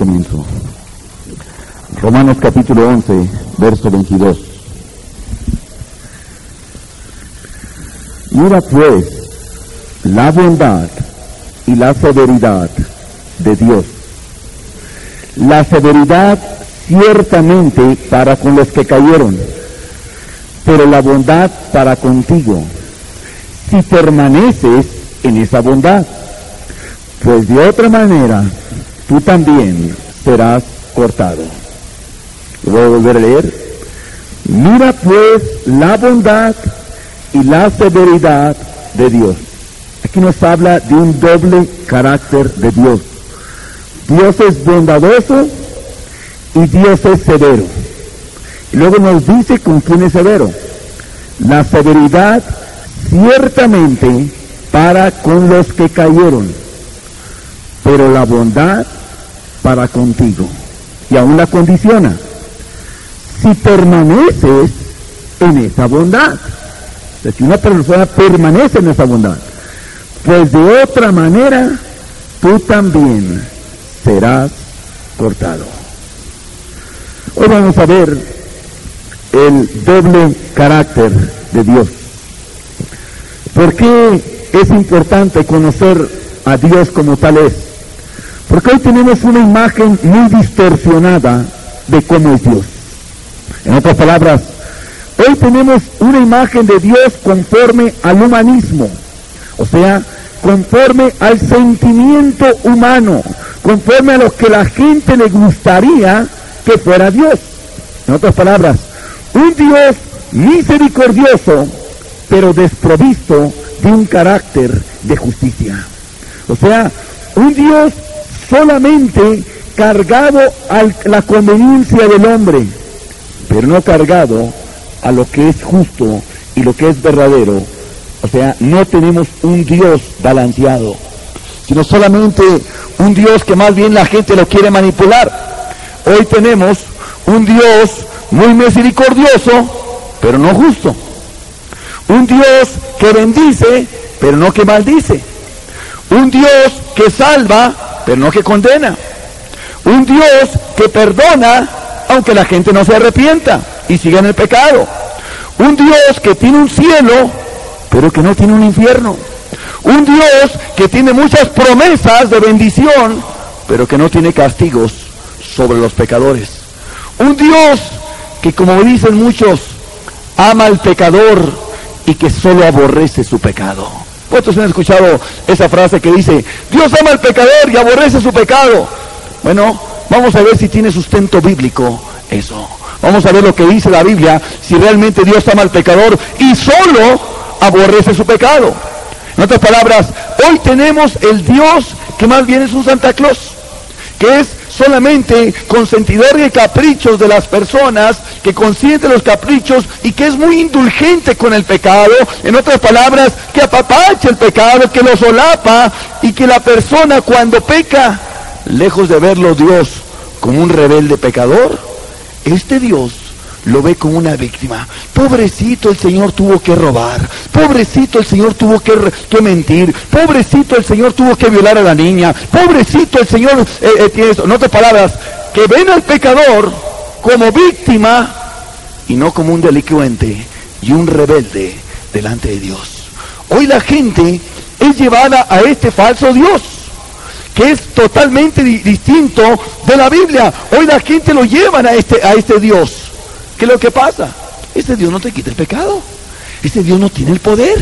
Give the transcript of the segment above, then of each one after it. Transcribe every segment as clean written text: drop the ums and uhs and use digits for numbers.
Comienzo. Romanos capítulo 11, verso 22. Mira pues la bondad y la severidad de Dios. La severidad ciertamente para con los que cayeron, pero la bondad para contigo, si permaneces en esa bondad, pues de otra manera tú también serás cortado. Lo voy a volver a leer. Mira pues la bondad y la severidad de Dios. Aquí nos habla de un doble carácter de Dios. Dios es bondadoso y Dios es severo. Y luego nos dice con quién es severo. La severidad ciertamente para con los que cayeron, pero la bondad para contigo. Y aún la condiciona: si permaneces en esa bondad. O sea, si una persona permanece en esa bondad, pues de otra manera tú también serás cortado. Hoy vamos a ver el doble carácter de Dios. ¿Por qué es importante conocer a Dios como tal es? Porque hoy tenemos una imagen muy distorsionada de cómo es Dios. En otras palabras, hoy tenemos una imagen de Dios conforme al humanismo, o sea, conforme al sentimiento humano, conforme a lo que la gente le gustaría que fuera Dios. En otras palabras, un Dios misericordioso, pero desprovisto de un carácter de justicia. O sea, un Dios solamente cargado a la conveniencia del hombre, pero no cargado a lo que es justo y lo que es verdadero. O sea, no tenemos un Dios balanceado, sino solamente un Dios que más bien la gente lo quiere manipular. Hoy tenemos un Dios muy misericordioso, pero no justo. Un Dios que bendice, pero no que maldice. Un Dios que salva, pero no que condena. Un Dios que perdona, aunque la gente no se arrepienta y siga en el pecado. Un Dios que tiene un cielo, pero que no tiene un infierno. Un Dios que tiene muchas promesas de bendición, pero que no tiene castigos sobre los pecadores. Un Dios que, como dicen muchos, ama al pecador y que solo aborrece su pecado. ¿Cuántos han escuchado esa frase que dice: Dios ama al pecador y aborrece su pecado? Bueno, vamos a ver si tiene sustento bíblico eso. Vamos a ver lo que dice la Biblia, si realmente Dios ama al pecador y solo aborrece su pecado. En otras palabras, hoy tenemos el Dios que más bien es un Santa Claus, que es solamente consentidor de caprichos de las personas, que consiente los caprichos y que es muy indulgente con el pecado. En otras palabras, que apapacha el pecado, que lo solapa, y que la persona cuando peca, lejos de verlo Dios como un rebelde pecador, este Dios lo ve como una víctima. Pobrecito, el Señor tuvo que robar. Pobrecito, el Señor tuvo que mentir. Pobrecito, el Señor tuvo que violar a la niña. Pobrecito, el Señor tiene esto. En otras palabras, que ven al pecador como víctima y no como un delincuente y un rebelde delante de Dios. Hoy la gente es llevada a este falso Dios, que es totalmente distinto de la Biblia. Hoy la gente lo llevan a este Dios. ¿Qué es lo que pasa? Ese Dios no te quita el pecado. Ese Dios no tiene el poder.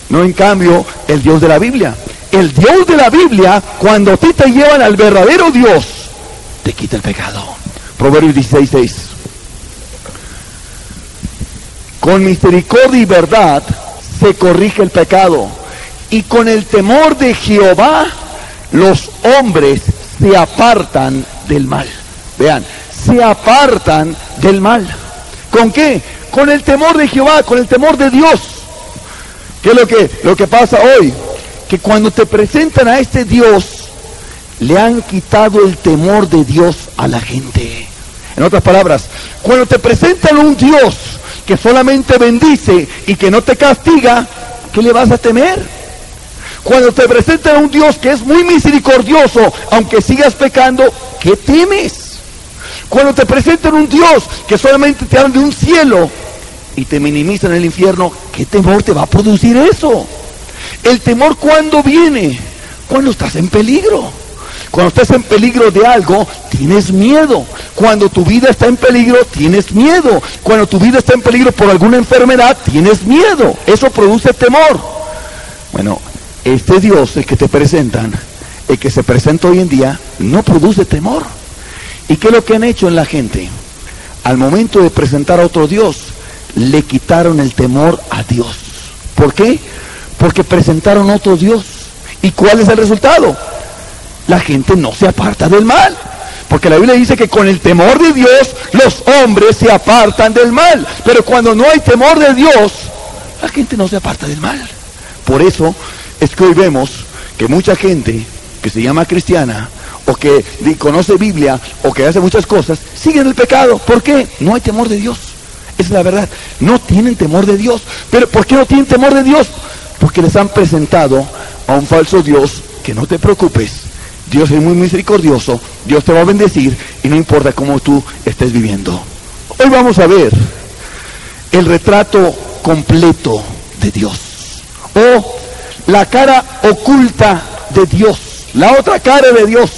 No, en cambio, el Dios de la Biblia. El Dios de la Biblia, cuando a ti te llevan al verdadero Dios, te quita el pecado. Proverbios 16:6. Con misericordia y verdad se corrige el pecado, y con el temor de Jehová los hombres se apartan del mal. Vean, se apartan del mal. ¿Con qué? Con el temor de Jehová, con el temor de Dios. ¿Qué es lo que pasa hoy? Que cuando te presentan a este Dios, le han quitado el temor de Dios a la gente. En otras palabras, cuando te presentan un Dios que solamente bendice y que no te castiga, ¿qué le vas a temer? Cuando te presentan a un Dios que es muy misericordioso, aunque sigas pecando, ¿qué temes? Cuando te presentan un Dios que solamente te habla de un cielo y te minimizan el infierno, ¿qué temor te va a producir eso? El temor, ¿cuándo viene? Cuando estás en peligro. Cuando estás en peligro de algo, tienes miedo. Cuando tu vida está en peligro, tienes miedo. Cuando tu vida está en peligro por alguna enfermedad, tienes miedo. Eso produce temor. Bueno, este Dios, el que te presentan, el que se presenta hoy en día, no produce temor. ¿Y qué es lo que han hecho en la gente? Al momento de presentar a otro Dios, le quitaron el temor a Dios. ¿Por qué? Porque presentaron otro Dios. ¿Y cuál es el resultado? La gente no se aparta del mal. Porque la Biblia dice que con el temor de Dios, los hombres se apartan del mal. Pero cuando no hay temor de Dios, la gente no se aparta del mal. Por eso es que hoy vemos que mucha gente que se llama cristiana, o que conoce Biblia, o que hace muchas cosas, siguen el pecado. ¿Por qué? No hay temor de Dios. Esa es la verdad. No tienen temor de Dios. ¿Pero por qué no tienen temor de Dios? Porque les han presentado a un falso Dios. Que no te preocupes, Dios es muy misericordioso, Dios te va a bendecir y no importa cómo tú estés viviendo. Hoy vamos a ver el retrato completo de Dios, o la cara oculta de Dios, la otra cara de Dios,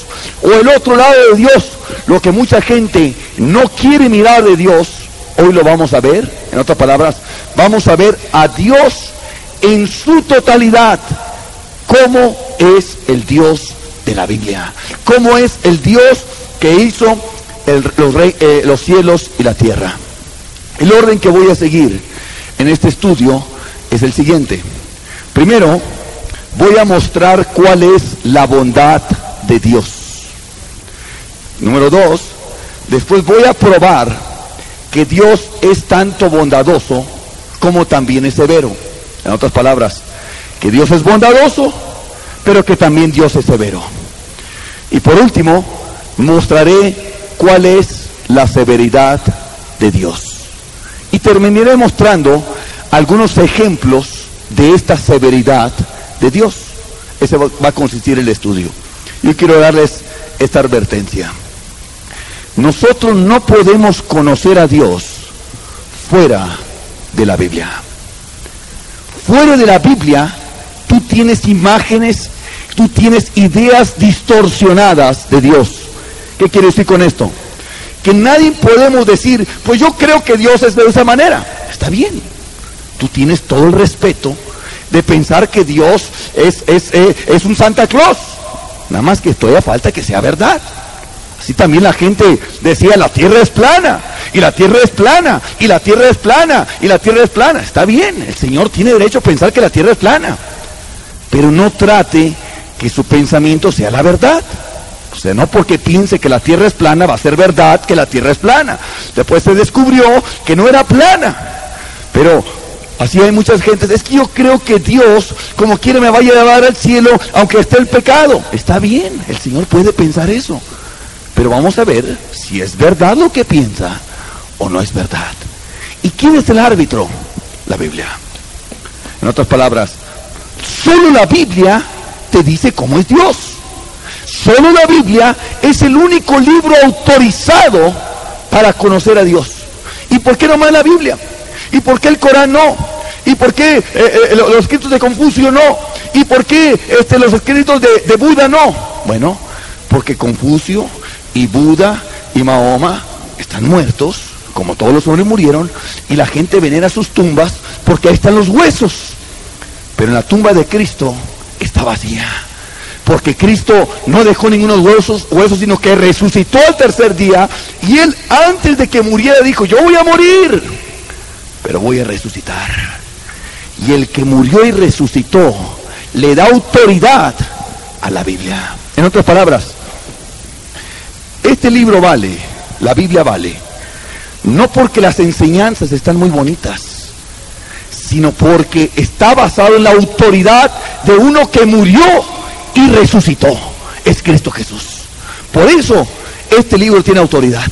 o el otro lado de Dios. Lo que mucha gente no quiere mirar de Dios, hoy lo vamos a ver. En otras palabras, vamos a ver a Dios en su totalidad. ¿Cómo es el Dios de la Biblia? ¿Cómo es el Dios que hizo los cielos y la tierra? El orden que voy a seguir en este estudio es el siguiente. Primero, voy a mostrar cuál es la bondad de Dios. Número 2, después voy a probar que Dios es tanto bondadoso como también es severo. En otras palabras, que Dios es bondadoso, pero que también Dios es severo. Y por último, mostraré cuál es la severidad de Dios. Y terminaré mostrando algunos ejemplos de esta severidad de Dios. Ese va a consistir el estudio. Yo quiero darles esta advertencia. Nosotros no podemos conocer a Dios fuera de la Biblia. Fuera de la Biblia, tú tienes imágenes, tú tienes ideas distorsionadas de Dios. ¿Qué quiere decir con esto? Que nadie podemos decir, pues yo creo que Dios es de esa manera. Está bien. Tú tienes todo el respeto de pensar que Dios es un Santa Claus. Nada más que todavía falta que sea verdad. Así también la gente decía, la tierra es plana, y la tierra es plana, y la tierra es plana, y la tierra es plana. Está bien, el Señor tiene derecho a pensar que la tierra es plana, pero no trate que su pensamiento sea la verdad. O sea, no porque piense que la tierra es plana va a ser verdad que la tierra es plana. Después se descubrió que no era plana, pero así hay muchas gentes. Es que yo creo que Dios, como quiere, me va a llevar al cielo, aunque esté el pecado. Está bien, el Señor puede pensar eso, pero vamos a ver si es verdad lo que piensa o no es verdad. ¿Y quién es el árbitro? La Biblia. En otras palabras, solo la Biblia te dice cómo es Dios. Solo la Biblia es el único libro autorizado para conocer a Dios. ¿Y por qué nomás la Biblia? ¿Y por qué el Corán no? ¿Y por qué los escritos de Confucio no? ¿Y por qué los escritos de Buda no? Bueno, porque Confucio y Buda y Mahoma están muertos, como todos los hombres murieron, y la gente venera sus tumbas porque ahí están los huesos. Pero en la tumba de Cristo está vacía, porque Cristo no dejó ningunos huesos, sino que resucitó al tercer día, y Él antes de que muriera dijo, yo voy a morir, pero voy a resucitar. Y el que murió y resucitó le da autoridad a la Biblia. En otras palabras, este libro vale, la Biblia vale, no porque las enseñanzas están muy bonitas, sino porque está basado en la autoridad de uno que murió y resucitó. Es Cristo Jesús. Por eso este libro tiene autoridad,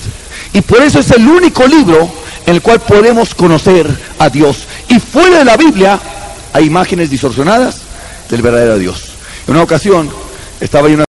y por eso es el único libro en el cual podemos conocer a Dios. Y fuera de la Biblia hay imágenes distorsionadas del verdadero Dios. En una ocasión estaba yo en una